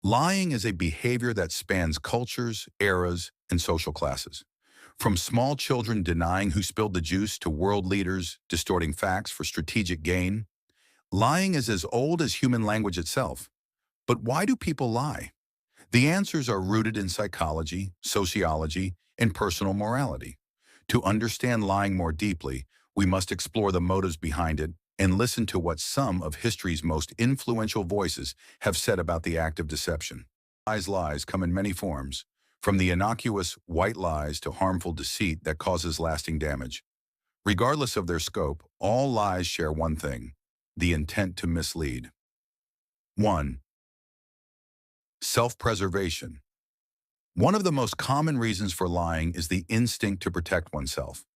Lying is a behavior that spans cultures, eras, and social classes. From small children denying who spilled the juice to world leaders distorting facts for strategic gain, lying is as old as human language itself. But why do people lie? The answers are rooted in psychology, sociology, and personal morality. To understand lying more deeply, we must explore the motives behind it and listen to what some of history's most influential voices have said about the act of deception. Lies come in many forms, from the innocuous white lies to harmful deceit that causes lasting damage. Regardless of their scope, all lies share one thing: the intent to mislead. 1. Self-preservation. One of the most common reasons for lying is the instinct to protect oneself.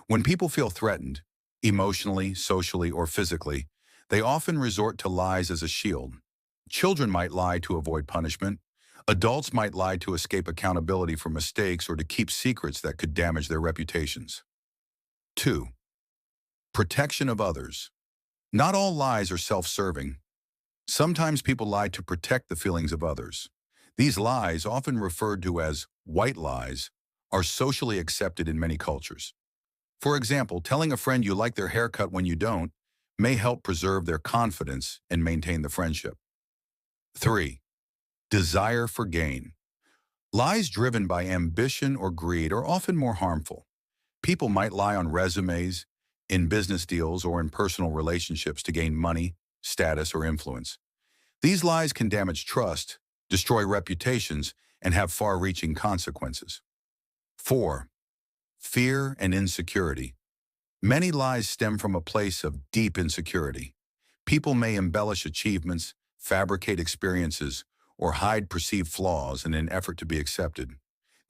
When people feel threatened, emotionally, socially, or physically, they often resort to lies as a shield. Children might lie to avoid punishment. Adults might lie to escape accountability for mistakes or to keep secrets that could damage their reputations. 2. Protection of others. Not all lies are self-serving. Sometimes people lie to protect the feelings of others. These lies, often referred to as white lies, are socially accepted in many cultures. For example, telling a friend you like their haircut when you don't may help preserve their confidence and maintain the friendship. 3. Desire for gain. Lies driven by ambition or greed are often more harmful. People might lie on resumes, in business deals, or in personal relationships to gain money, status, or influence. These lies can damage trust, destroy reputations, and have far-reaching consequences. 4. Fear and insecurity. Many lies stem from a place of deep insecurity. People may embellish achievements, fabricate experiences, or hide perceived flaws in an effort to be accepted.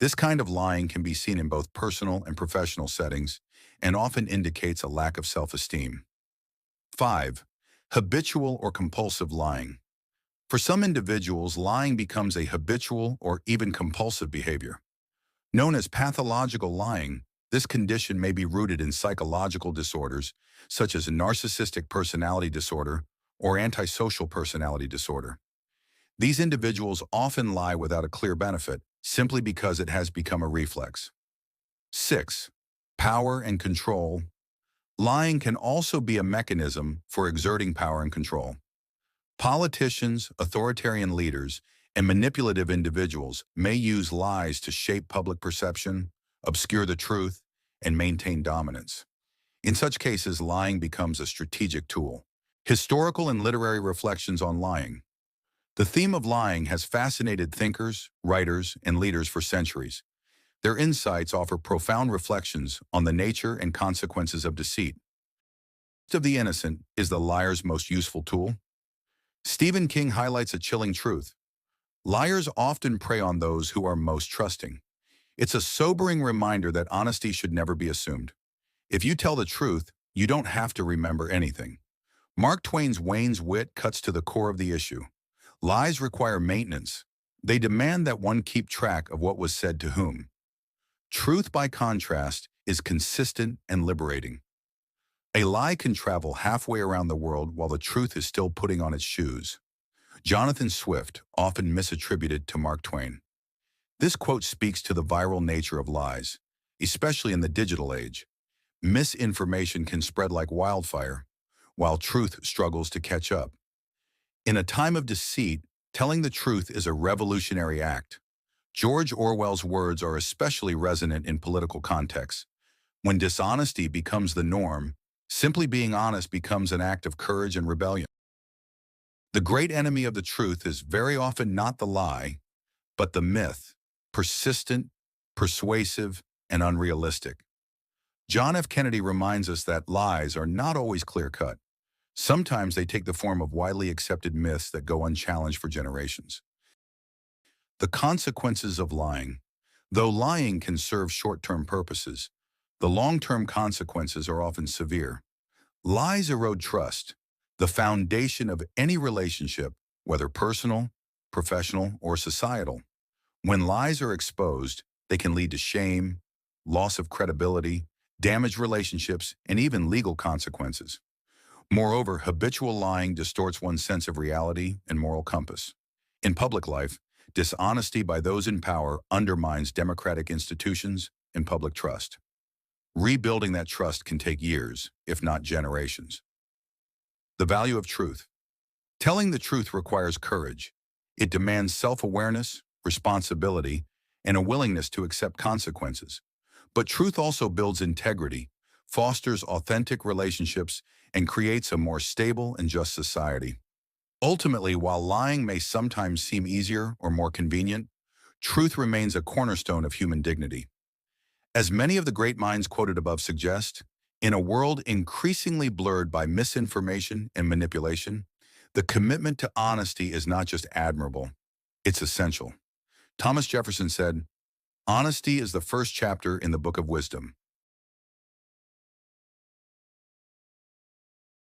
This kind of lying can be seen in both personal and professional settings and often indicates a lack of self-esteem. 5. Habitual or compulsive lying. For some individuals, lying becomes a habitual or even compulsive behavior. Known as pathological lying, this condition may be rooted in psychological disorders such as narcissistic personality disorder or antisocial personality disorder. These individuals often lie without a clear benefit, simply because it has become a reflex. 6. Power and control. Lying can also be a mechanism for exerting power and control. Politicians, authoritarian leaders, and manipulative individuals may use lies to shape public perception, obscure the truth, and maintain dominance. In such cases, lying becomes a strategic tool. Historical and literary reflections on lying. The theme of lying has fascinated thinkers, writers, and leaders for centuries. Their insights offer profound reflections on the nature and consequences of deceit. Of the innocent is the liar's most useful tool. Stephen King highlights a chilling truth. Liars often prey on those who are most trusting. It's a sobering reminder that honesty should never be assumed. If you tell the truth, you don't have to remember anything. Mark Twain's Wayne's wit cuts to the core of the issue. Lies require maintenance. They demand that one keep track of what was said to whom. Truth, by contrast, is consistent and liberating. A lie can travel halfway around the world while the truth is still putting on its shoes. Jonathan Swift, often misattributed to Mark Twain. This quote speaks to the viral nature of lies, especially in the digital age. Misinformation can spread like wildfire, while truth struggles to catch up. In a time of deceit, telling the truth is a revolutionary act. George Orwell's words are especially resonant in political contexts. When dishonesty becomes the norm, simply being honest becomes an act of courage and rebellion. The great enemy of the truth is very often not the lie, but the myth, persistent, persuasive, and unrealistic. John F. Kennedy reminds us that lies are not always clear-cut. Sometimes they take the form of widely accepted myths that go unchallenged for generations. The consequences of lying. Though lying can serve short-term purposes, the long-term consequences are often severe. Lies erode trust, the foundation of any relationship, whether personal, professional, or societal. When lies are exposed, they can lead to shame, loss of credibility, damaged relationships, and even legal consequences. Moreover, habitual lying distorts one's sense of reality and moral compass. In public life, dishonesty by those in power undermines democratic institutions and public trust. Rebuilding that trust can take years, if not generations. The value of truth. Telling the truth requires courage. It demands self-awareness, responsibility, and a willingness to accept consequences. But truth also builds integrity, fosters authentic relationships, and creates a more stable and just society. Ultimately, while lying may sometimes seem easier or more convenient, truth remains a cornerstone of human dignity. As many of the great minds quoted above suggest, in a world increasingly blurred by misinformation and manipulation, the commitment to honesty is not just admirable, it's essential. Thomas Jefferson said, "Honesty is the first chapter in the book of wisdom.